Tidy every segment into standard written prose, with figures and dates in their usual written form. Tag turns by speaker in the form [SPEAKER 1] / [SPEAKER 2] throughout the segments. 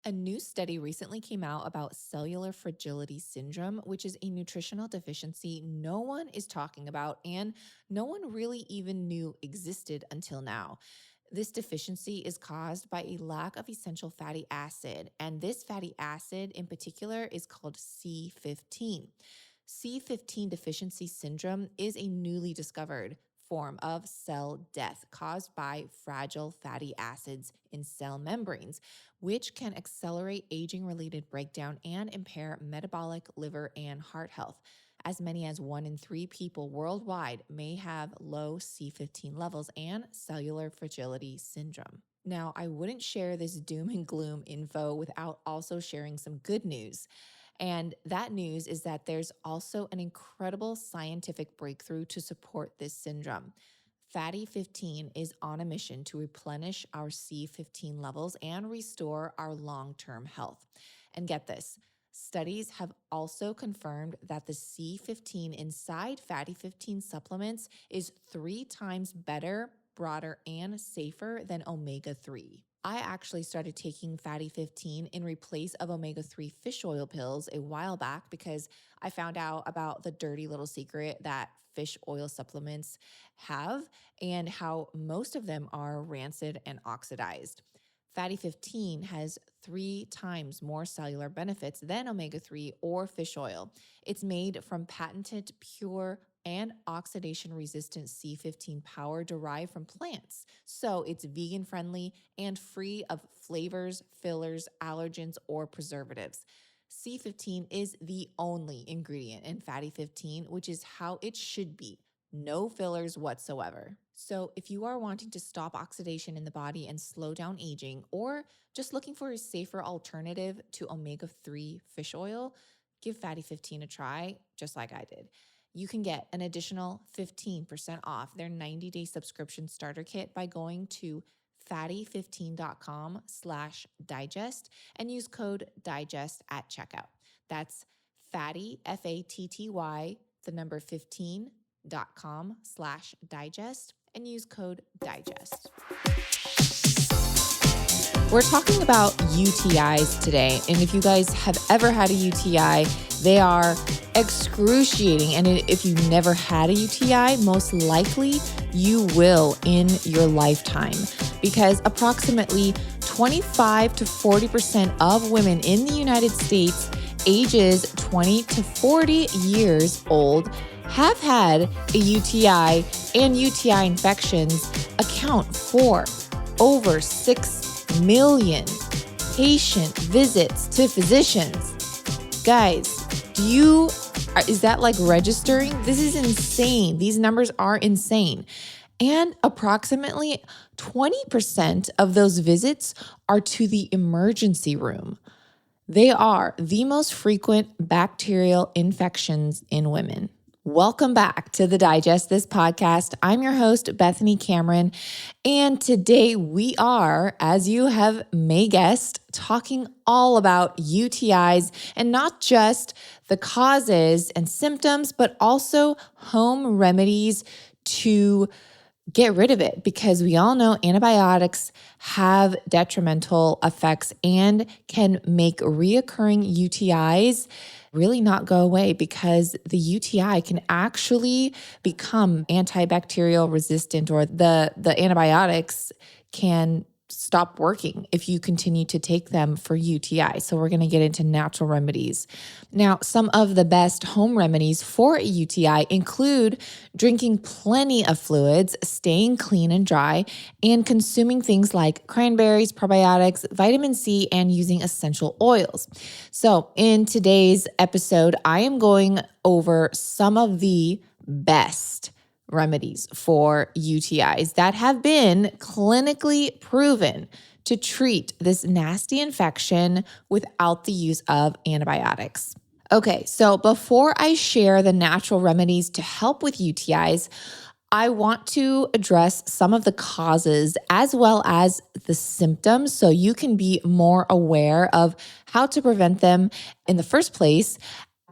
[SPEAKER 1] A new study recently came out about cellular fragility syndrome, which is a nutritional deficiency no one is talking about and no one really even knew existed until now. This deficiency is caused by a lack of essential fatty acid, and this fatty acid in particular is called C15. C15 deficiency syndrome is a newly discovered form of cell death caused by fragile fatty acids in cell membranes, which can accelerate aging related breakdown and impair metabolic, liver, and heart health. As many as 1 in 3 people worldwide may have low C15 levels and cellular fragility syndrome. Now, I wouldn't share this doom and gloom info without also sharing some good news. And that news is that there's also an incredible scientific breakthrough to support this syndrome. Fatty 15 is on a mission to replenish our C15 levels and restore our long term health. And get this, studies have also confirmed that the C15 inside Fatty 15 supplements is 3 times better, broader, and safer than omega 3. I actually started taking Fatty 15 in replace of omega 3 fish oil pills a while back because I found out about the dirty little secret that fish oil supplements have and how most of them are rancid and oxidized. Fatty 15 has 3 times more cellular benefits than omega 3 or fish oil. It's made from patented, pure, and oxidation resistant C15 power derived from plants. So it's vegan friendly and free of flavors, fillers, allergens, or preservatives. C15 is the only ingredient in Fatty 15, which is how it should be. No fillers whatsoever. So, if you are wanting to stop oxidation in the body and slow down aging, or just looking for a safer alternative to omega 3 fish oil, give Fatty 15 a try, just like I did. You can get an additional 15% off their 90-day subscription starter kit by going to fatty15.com/digest and use code digest at checkout. That's fatty, FATTY, the number 15.com/digest and use code digest. We're talking about UTIs today. And if you guys have ever had a UTI, they are excruciating. And if you've never had a UTI, most likely you will in your lifetime, because approximately 25 to 40% of women in the United States ages 20 to 40 years old have had a UTI, and UTI infections account for over 6 million patient visits to physicians. Guys, is that like registering? This is insane. These numbers are insane. And approximately 20% of those visits are to the emergency room. They are the most frequent bacterial infections in women. Welcome back to the Digest This podcast. I'm your host, Bethany Cameron, and today we are, as you may guessed, talking all about UTIs, and not just the causes and symptoms, but also home remedies to get rid of it, because we all know antibiotics have detrimental effects and can make reoccurring UTIs really not go away, because the UTI can actually become antibacterial resistant, or the antibiotics can stop working if you continue to take them for UTI. So we're going to get into natural remedies. Now, some of the best home remedies for a UTI include drinking plenty of fluids, staying clean and dry, and consuming things like cranberries, probiotics, vitamin C, and using essential oils. So in today's episode, I am going over some of the best remedies for UTIs that have been clinically proven to treat this nasty infection without the use of antibiotics. Okay, so before I share the natural remedies to help with UTIs, I want to address some of the causes as well as the symptoms, so you can be more aware of how to prevent them in the first place,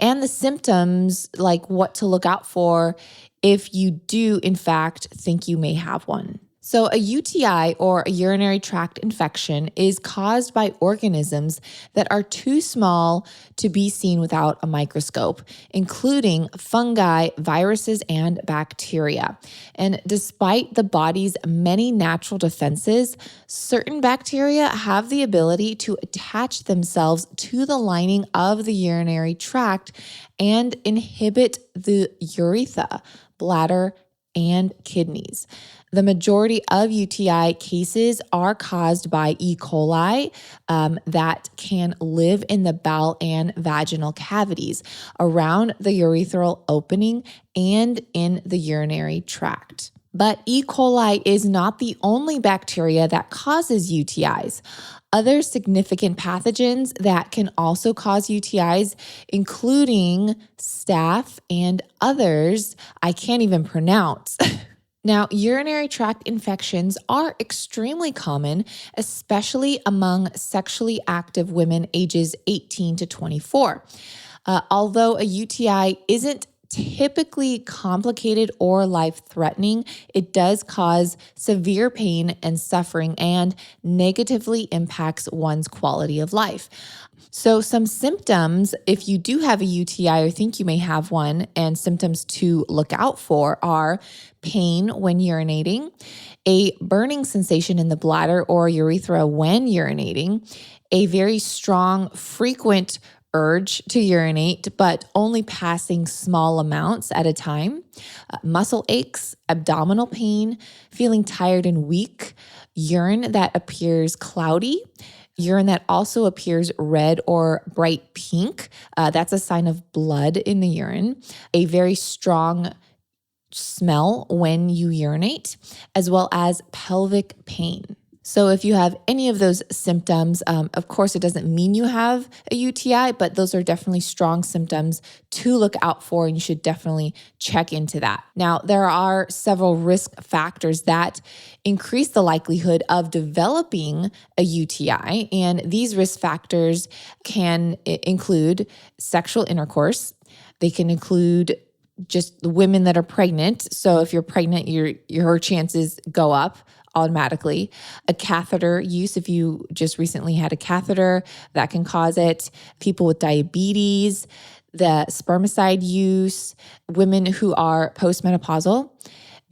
[SPEAKER 1] and the symptoms, like what to look out for if you do, in fact, think you may have one. So, a UTI or a urinary tract infection is caused by organisms that are too small to be seen without a microscope, including fungi, viruses, and bacteria. And despite the body's many natural defenses, certain bacteria have the ability to attach themselves to the lining of the urinary tract and inhibit the urethra, bladder, and kidneys. The majority of UTI cases are caused by E. coli that can live in the bowel and vaginal cavities around the urethral opening and in the urinary tract. But E. coli is not the only bacteria that causes UTIs. Other significant pathogens that can also cause UTIs, including staph and others I can't even pronounce. Now, urinary tract infections are extremely common, especially among sexually active women ages 18 to 24. Although a UTI isn't typically complicated or life-threatening, it does cause severe pain and suffering and negatively impacts one's quality of life. So some symptoms, if you do have a UTI or think you may have one, and symptoms to look out for are pain when urinating, a burning sensation in the bladder or urethra when urinating, a very strong, frequent urge to urinate, but only passing small amounts at a time, muscle aches, abdominal pain, feeling tired and weak, urine that appears cloudy, urine that also appears red or bright pink. That's a sign of blood in the urine. A very strong smell when you urinate, as well as pelvic pain. So if you have any of those symptoms, of course, it doesn't mean you have a UTI, but those are definitely strong symptoms to look out for, and you should definitely check into that. Now, there are several risk factors that increase the likelihood of developing a UTI, and these risk factors can include sexual intercourse. They can include just the women that are pregnant. So if you're pregnant, your chances go up automatically. A catheter use, if you just recently had a catheter, that can cause it. People with diabetes, the spermicide use, women who are postmenopausal,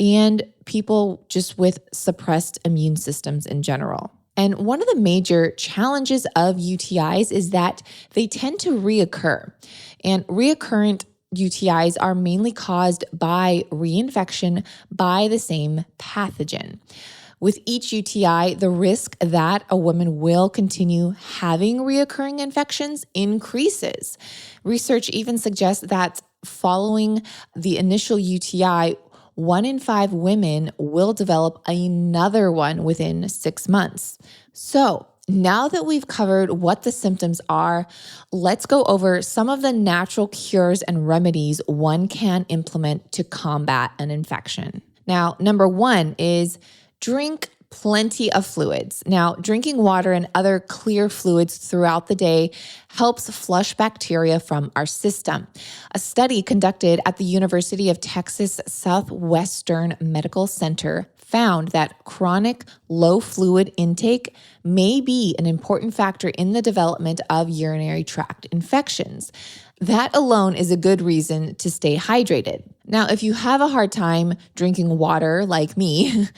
[SPEAKER 1] and people just with suppressed immune systems in general. And one of the major challenges of UTIs is that they tend to reoccur. And recurrent UTIs are mainly caused by reinfection by the same pathogen. With each UTI, the risk that a woman will continue having reoccurring infections increases. Research even suggests that following the initial UTI, 1 in 5 women will develop another one within 6 months. So, now that we've covered what the symptoms are, let's go over some of the natural cures and remedies one can implement to combat an infection. Now, number 1 is drink plenty of fluids. Now, drinking water and other clear fluids throughout the day helps flush bacteria from our system. A study conducted at the University of Texas Southwestern Medical Center found that chronic low fluid intake may be an important factor in the development of urinary tract infections. That alone is a good reason to stay hydrated. Now, if you have a hard time drinking water like me,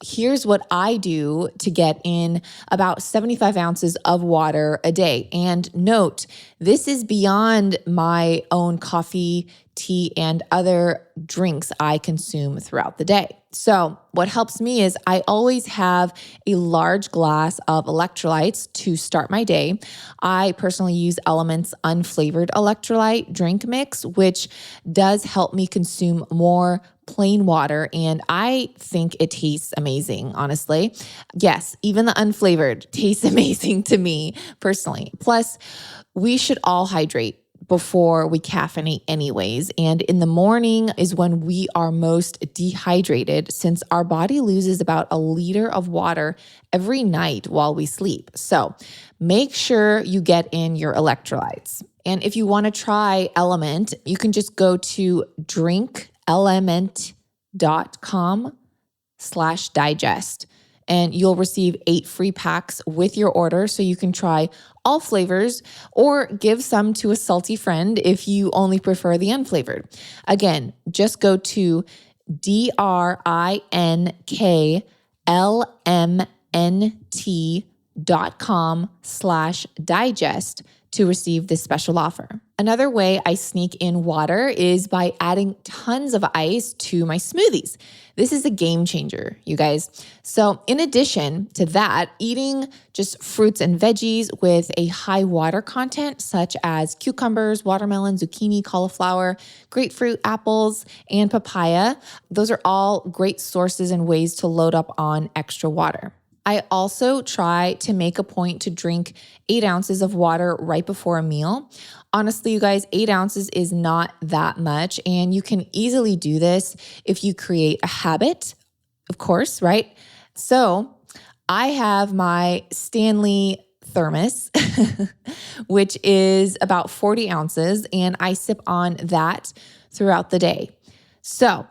[SPEAKER 1] here's what I do to get in about 75 ounces of water a day. And note, this is beyond my own coffee, tea, and other drinks I consume throughout the day. So what helps me is I always have a large glass of electrolytes to start my day. I personally use Element's unflavored electrolyte drink mix, which does help me consume more plain water, and I think it tastes amazing, honestly. Yes, even the unflavored tastes amazing to me personally. Plus, we should all hydrate before we caffeinate anyways. And in the morning is when we are most dehydrated, since our body loses about 1 liter of water every night while we sleep. So make sure you get in your electrolytes. And if you want to try Element, you can just go to drinkelement.com BOK.com/digest. And you'll receive 8 free packs with your order so you can try all flavors or give some to a salty friend if you only prefer the unflavored. Again, just go to DRINKLMNT.com/digest to receive this special offer. Another way I sneak in water is by adding tons of ice to my smoothies. This is a game changer, you guys. So in addition to that, eating just fruits and veggies with a high water content, such as cucumbers, watermelon, zucchini, cauliflower, grapefruit, apples, and papaya, those are all great sources and ways to load up on extra water. I also try to make a point to drink 8 ounces of water right before a meal. Honestly, you guys, 8 ounces is not that much, and you can easily do this if you create a habit, of course, right? So I have my Stanley thermos, which is about 40 ounces, and I sip on that throughout the day. So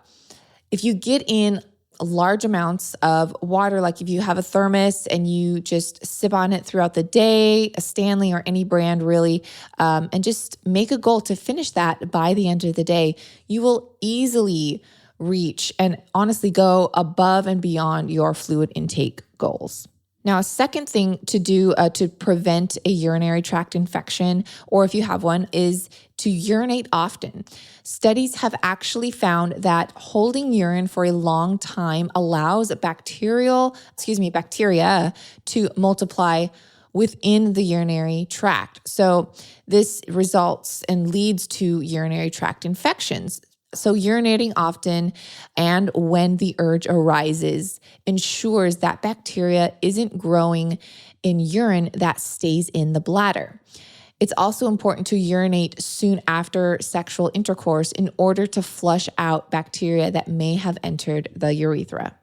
[SPEAKER 1] if you get in large amounts of water, like if you have a thermos and you just sip on it throughout the day, a Stanley or any brand really, and just make a goal to finish that by the end of the day, you will easily reach and honestly go above and beyond your fluid intake goals. Now, a second thing to do to prevent a urinary tract infection, or if you have one, is to urinate often. Studies have actually found that holding urine for a long time allows bacteria to multiply within the urinary tract. So this results and leads to urinary tract infections. So urinating often and when the urge arises ensures that bacteria isn't growing in urine that stays in the bladder. It's also important to urinate soon after sexual intercourse in order to flush out bacteria that may have entered the urethra.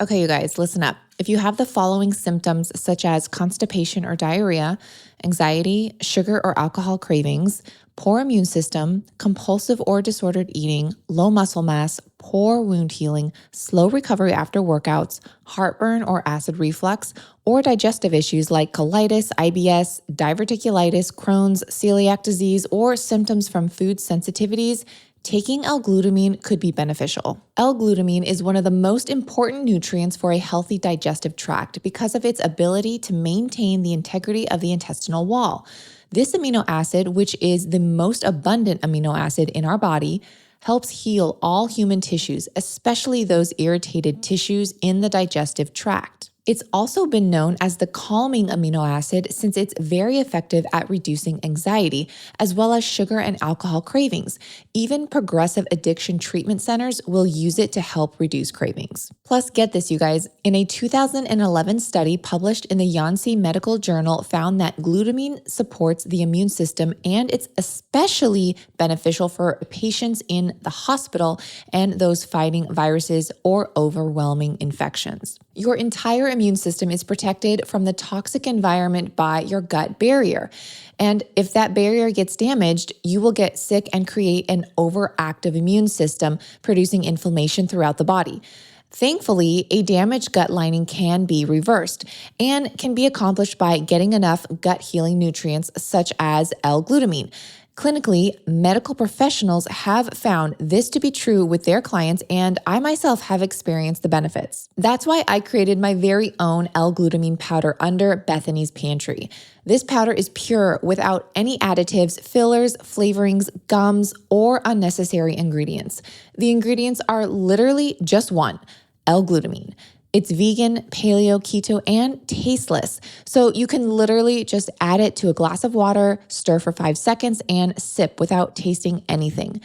[SPEAKER 1] Okay, you guys, listen up. If you have the following symptoms, such as constipation or diarrhea, anxiety, sugar or alcohol cravings, poor immune system, compulsive or disordered eating, low muscle mass, poor wound healing, slow recovery after workouts, heartburn or acid reflux, or digestive issues like colitis, IBS, diverticulitis, Crohn's, celiac disease, or symptoms from food sensitivities, taking L-glutamine could be beneficial. L-glutamine is one of the most important nutrients for a healthy digestive tract because of its ability to maintain the integrity of the intestinal wall. This amino acid, which is the most abundant amino acid in our body, helps heal all human tissues, especially those irritated tissues in the digestive tract. It's also been known as the calming amino acid since it's very effective at reducing anxiety, as well as sugar and alcohol cravings. Even progressive addiction treatment centers will use it to help reduce cravings. Plus, get this, you guys, in a 2011 study published in the Yonsei Medical Journal found that glutamine supports the immune system, and it's especially beneficial for patients in the hospital and those fighting viruses or overwhelming infections. Your entire immune system is protected from the toxic environment by your gut barrier. And if that barrier gets damaged, you will get sick and create an overactive immune system, producing inflammation throughout the body. Thankfully, a damaged gut lining can be reversed and can be accomplished by getting enough gut healing nutrients such as L-glutamine. Clinically, medical professionals have found this to be true with their clients, and I myself have experienced the benefits. That's why I created my very own L-glutamine powder under Bethany's Pantry. This powder is pure without any additives, fillers, flavorings, gums, or unnecessary ingredients. The ingredients are literally just one: L-glutamine. It's vegan, paleo, keto, and tasteless. So you can literally just add it to a glass of water, stir for 5 seconds, and sip without tasting anything.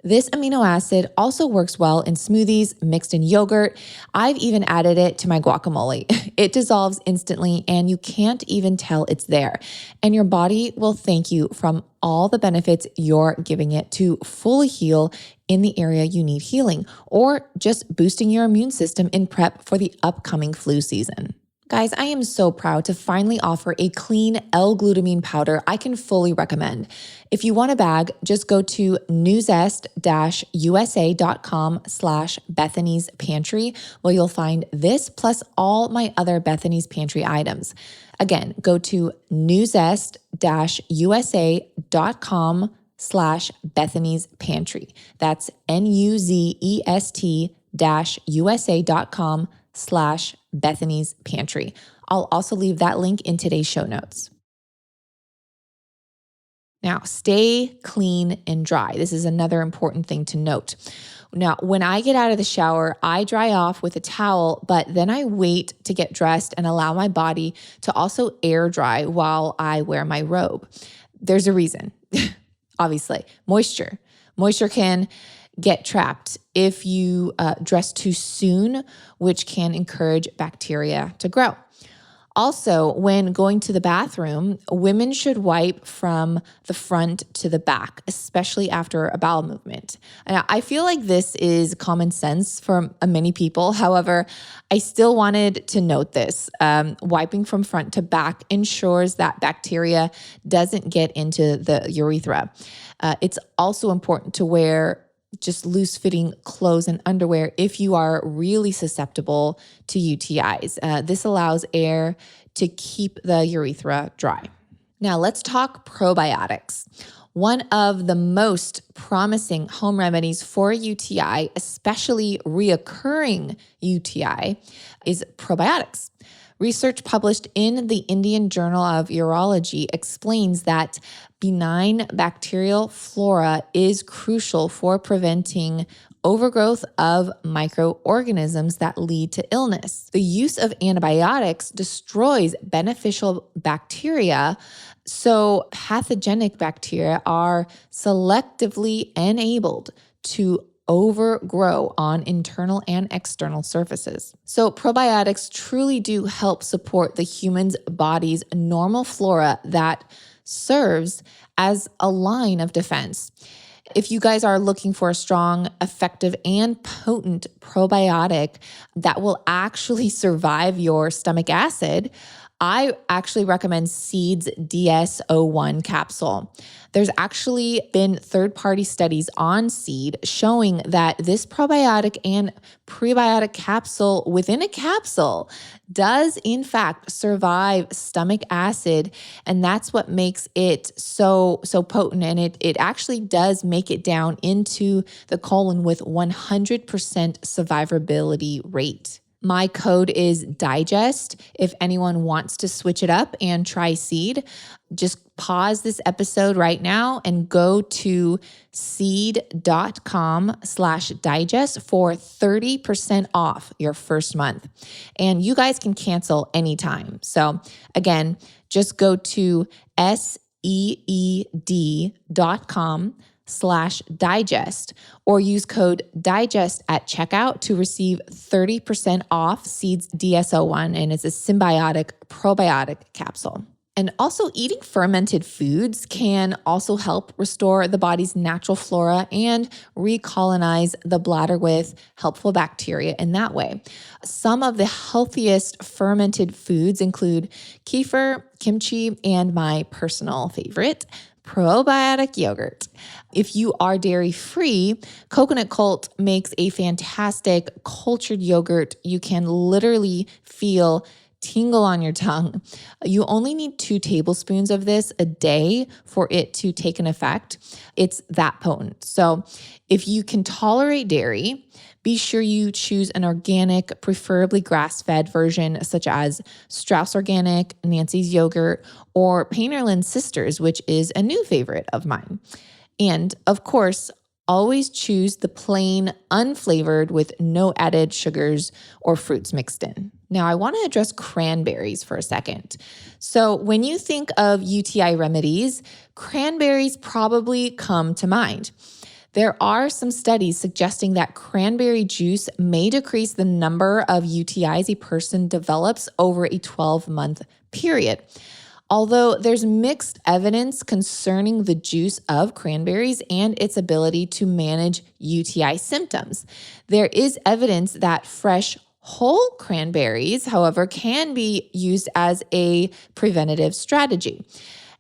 [SPEAKER 1] This amino acid also works well in smoothies, mixed in yogurt. I've even added it to my guacamole. It dissolves instantly and you can't even tell it's there. And your body will thank you from all the benefits you're giving it to fully heal in the area you need healing, or just boosting your immune system in prep for the upcoming flu season. Guys, I am so proud to finally offer a clean L-glutamine powder I can fully recommend. If you want a bag, just go to newzest-usa.com/Bethany's Pantry, where you'll find this plus all my other Bethany's Pantry items. Again, go to newzest-usa.com/Bethany's Pantry. That's nuzest-usa.com/Bethany's Pantry. I'll also leave that link in today's show notes. Now, stay clean and dry. This is another important thing to note. Now, when I get out of the shower, I dry off with a towel, but then I wait to get dressed and allow my body to also air dry while I wear my robe. There's a reason, obviously. Moisture. Moisture can get trapped if you dress too soon, which can encourage bacteria to grow. Also, when going to the bathroom, women should wipe from the front to the back, especially after a bowel movement. And I feel like this is common sense for many people. However, I still wanted to note this. Wiping from front to back ensures that bacteria doesn't get into the urethra. It's also important to wear just loose-fitting clothes and underwear if you are really susceptible to UTIs. This allows air to keep the urethra dry. Now let's talk probiotics. One of the most promising home remedies for UTI, especially reoccurring UTI, is probiotics. Research published in the Indian Journal of Urology explains that benign bacterial flora is crucial for preventing overgrowth of microorganisms that lead to illness. The use of antibiotics destroys beneficial bacteria, so pathogenic bacteria are selectively enabled to overgrow on internal and external surfaces. So probiotics truly do help support the human's body's normal flora that serves as a line of defense. If you guys are looking for a strong, effective, and potent probiotic that will actually survive your stomach acid, I actually recommend Seed's DS-01 capsule. There's actually been third-party studies on Seed showing that this probiotic and prebiotic capsule within a capsule does in fact survive stomach acid, and that's what makes it so potent, and it actually does make it down into the colon with 100% survivability rate. My code is DIGEST. If anyone wants to switch it up and try Seed, just pause this episode right now and go to seed.com/digest for 30% off your first month. And you guys can cancel anytime. So again, just go to seed.com/digest or use code DIGEST at checkout to receive 30% off Seed's DS-01, and it's a symbiotic probiotic capsule. And also, eating fermented foods can also help restore the body's natural flora and recolonize the bladder with helpful bacteria in that way. Some of the healthiest fermented foods include kefir, kimchi, and my personal favorite, probiotic yogurt. If you are dairy-free, Coconut Cult makes a fantastic cultured yogurt you can literally feel tingle on your tongue. You only need 2 tablespoons of this a day for it to take an effect. It's that potent. So if you can tolerate dairy, be sure you choose an organic, preferably grass-fed version such as Strauss Organic, Nancy's Yogurt, or Painterland Sisters, which is a new favorite of mine. And of course, always choose the plain, unflavored with no added sugars or fruits mixed in. Now, I want to address cranberries for a second. So when you think of UTI remedies, cranberries probably come to mind. There are some studies suggesting that cranberry juice may decrease the number of UTIs a person develops over a 12-month period. Although there's mixed evidence concerning the juice of cranberries and its ability to manage UTI symptoms, there is evidence that fresh Whole cranberries, however, can be used as a preventative strategy.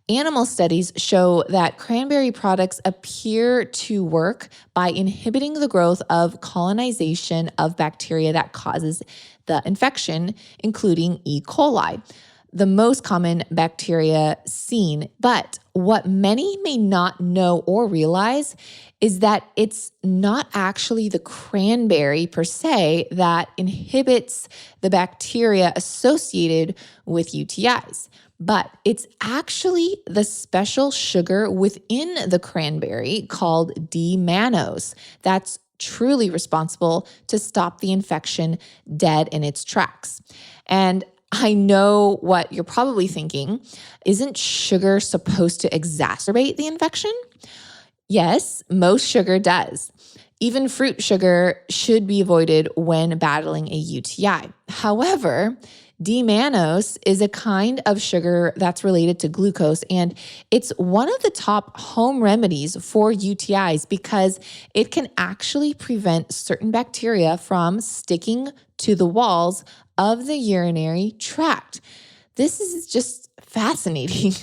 [SPEAKER 1] Animal studies show that cranberry products appear to work by inhibiting the growth of colonization of bacteria that causes the infection, including E. coli, the most common bacteria seen. But what many may not know or realize is that it's not actually the cranberry per se that inhibits the bacteria associated with UTIs, but it's actually the special sugar within the cranberry called D-mannose that's truly responsible to stop the infection dead in its tracks. And I know what you're probably thinking. Isn't sugar supposed to exacerbate the infection? Yes, most sugar does. Even fruit sugar should be avoided when battling a UTI. However, D-mannose is a kind of sugar that's related to glucose, and it's one of the top home remedies for UTIs because it can actually prevent certain bacteria from sticking to the walls of the urinary tract. This is just fascinating.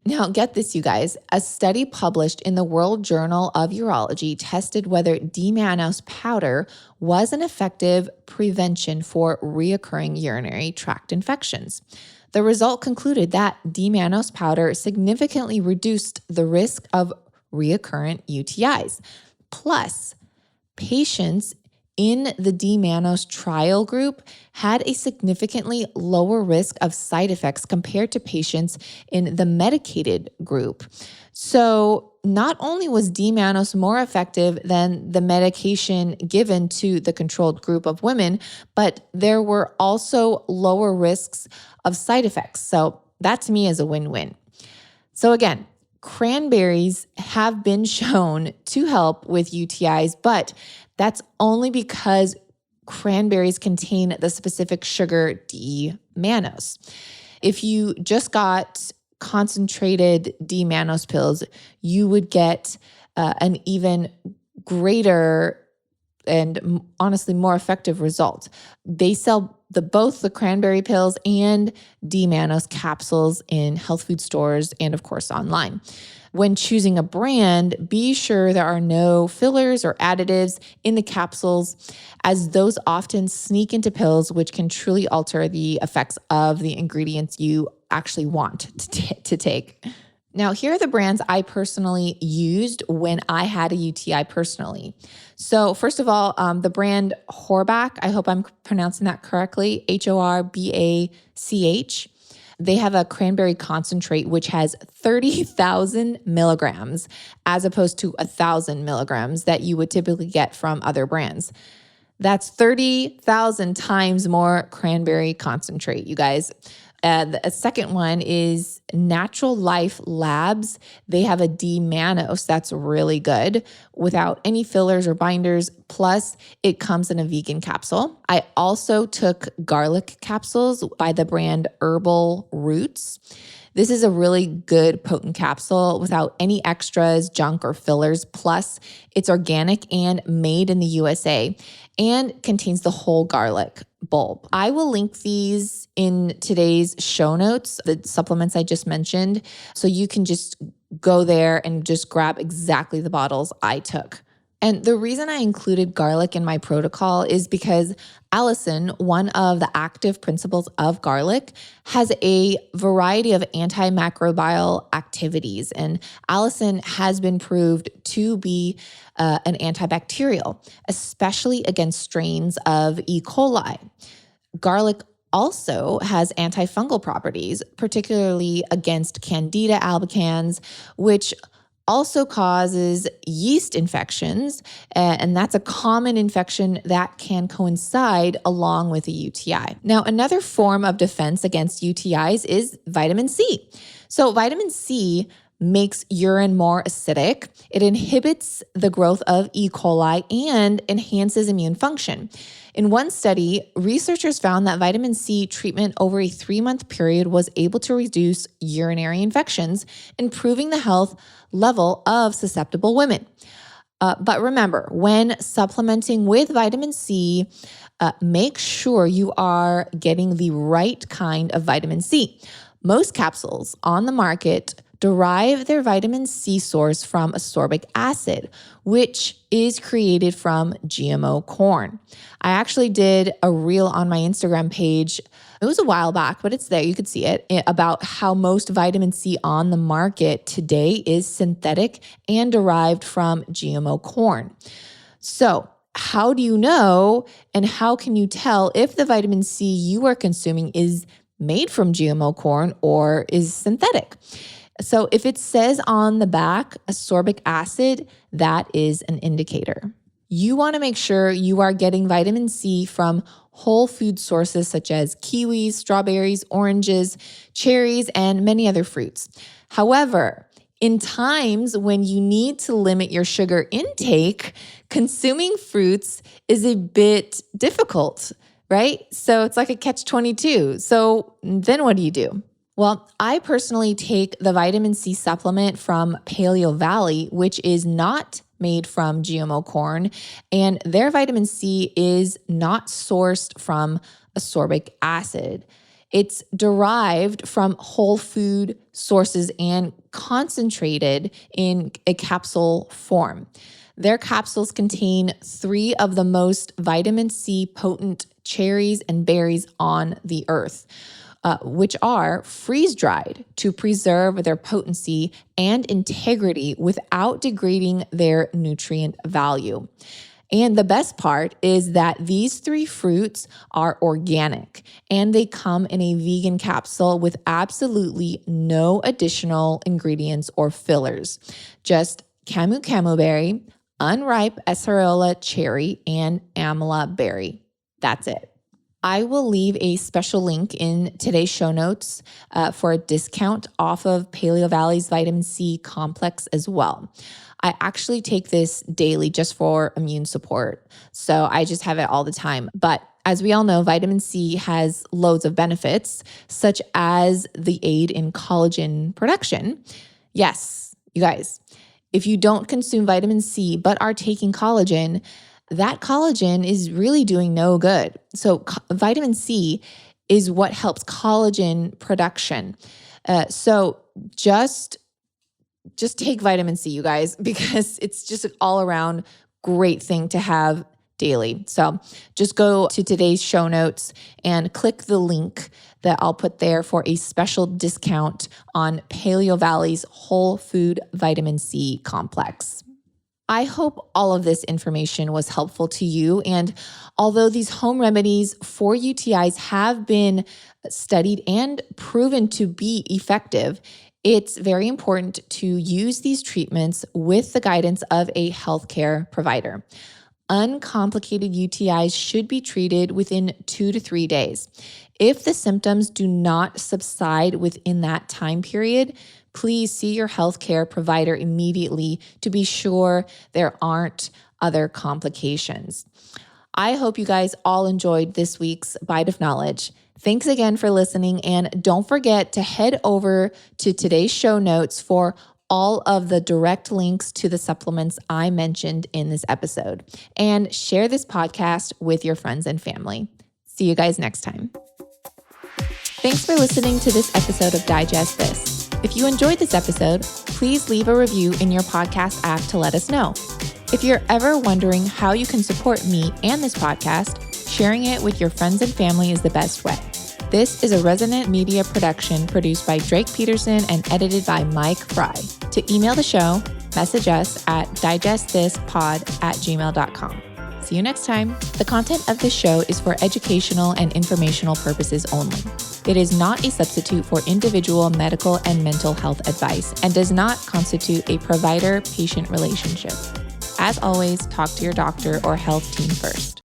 [SPEAKER 1] Now, get this, you guys. A study published in the World Journal of Urology tested whether D-mannose powder was an effective prevention for reoccurring urinary tract infections. The result concluded that D-mannose powder significantly reduced the risk of recurrent UTIs. Plus, patients in the D-mannose trial group had a significantly lower risk of side effects compared to patients in the medicated group. So not only was D-mannose more effective than the medication given to the controlled group of women, but there were also lower risks of side effects. So that to me is a win-win. So again, cranberries have been shown to help with UTIs, but that's only because cranberries contain the specific sugar D-mannose. If you just got concentrated D-mannose pills, you would get an even greater and honestly more effective result. They sell both the cranberry pills and D-mannose capsules in health food stores and of course online. When choosing a brand, be sure there are no fillers or additives in the capsules, as those often sneak into pills, which can truly alter the effects of the ingredients you actually want to take. Now, here are the brands I personally used when I had a UTI personally. So first of all, the brand Horbach, I hope I'm pronouncing that correctly, Horbach. They have a cranberry concentrate, which has 30,000 milligrams as opposed to 1,000 milligrams that you would typically get from other brands. That's 30,000 times more cranberry concentrate, you guys. The second one is Natural Life Labs. They have a D-mannose that's really good without any fillers or binders. Plus, it comes in a vegan capsule. I also took garlic capsules by the brand Herbal Roots. This is a really good potent capsule without any extras, junk, or fillers. Plus, it's organic and made in the USA and contains the whole garlic bulb. I will link these in today's show notes, the supplements I just mentioned, so you can just go there and just grab exactly the bottles I took. And the reason I included garlic in my protocol is because allicin, one of the active principles of garlic, has a variety of antimicrobial activities. And allicin has been proved to be an antibacterial, especially against strains of E. coli. Garlic also has antifungal properties, particularly against Candida albicans, which also causes yeast infections, and that's a common infection that can coincide along with a UTI. Now, another form of defense against UTIs is vitamin C. So vitamin C makes urine more acidic. It inhibits the growth of E. coli and enhances immune function. In one study, researchers found that vitamin C treatment over a 3-month period was able to reduce urinary infections, improving the health level of susceptible women. But remember, when supplementing with vitamin C, make sure you are getting the right kind of vitamin C. Most capsules on the market derive their vitamin C source from ascorbic acid, which is created from GMO corn. I actually did a reel on my Instagram page. It was a while back, but it's there. You could see it about how most vitamin C on the market today is synthetic and derived from GMO corn. So, how do you know and how can you tell if the vitamin C you are consuming is made from GMO corn or is synthetic? So if it says on the back ascorbic acid, that is an indicator. You want to make sure you are getting vitamin C from whole food sources such as kiwis, strawberries, oranges, cherries, and many other fruits. However, in times when you need to limit your sugar intake, consuming fruits is a bit difficult, right? So it's like a catch-22. So then what do? Well, I personally take the vitamin C supplement from Paleo Valley, which is not made from GMO corn, and their vitamin C is not sourced from ascorbic acid. It's derived from whole food sources and concentrated in a capsule form. Their capsules contain 3 of the most vitamin C potent cherries and berries on the earth, which are freeze-dried to preserve their potency and integrity without degrading their nutrient value. And the best part is that these 3 fruits are organic and they come in a vegan capsule with absolutely no additional ingredients or fillers. Just camu berry, unripe acerola cherry, and amla berry. That's it. I will leave a special link in today's show notes for a discount off of Paleo Valley's vitamin C complex as well. I actually take this daily just for immune support, so I just have it all the time. But as we all know, vitamin C has loads of benefits, such as the aid in collagen production. Yes, you guys, if you don't consume vitamin C but are taking collagen, that collagen is really doing no good. So vitamin C is what helps collagen production. So just take vitamin C, you guys, because it's just an all around great thing to have daily. So just go to today's show notes and click the link that I'll put there for a special discount on Paleo Valley's whole food vitamin C complex. I hope all of this information was helpful to you. And although these home remedies for UTIs have been studied and proven to be effective, it's very important to use these treatments with the guidance of a healthcare provider. Uncomplicated UTIs should be treated within 2 to 3 days. If the symptoms do not subside within that time period, please see your healthcare provider immediately to be sure there aren't other complications. I hope you guys all enjoyed this week's Bite of Knowledge. Thanks again for listening, and don't forget to head over to today's show notes for all of the direct links to the supplements I mentioned in this episode, and share this podcast with your friends and family. See you guys next time. Thanks for listening to this episode of Digest This. If you enjoyed this episode, please leave a review in your podcast app to let us know. If you're ever wondering how you can support me and this podcast, sharing it with your friends and family is the best way. This is a Resonant Media production produced by Drake Peterson and edited by Mike Fry. To email the show, message us at digestthispod@gmail.com. See you next time. The content of this show is for educational and informational purposes only. It is not a substitute for individual medical and mental health advice and does not constitute a provider-patient relationship. As always, talk to your doctor or health team first.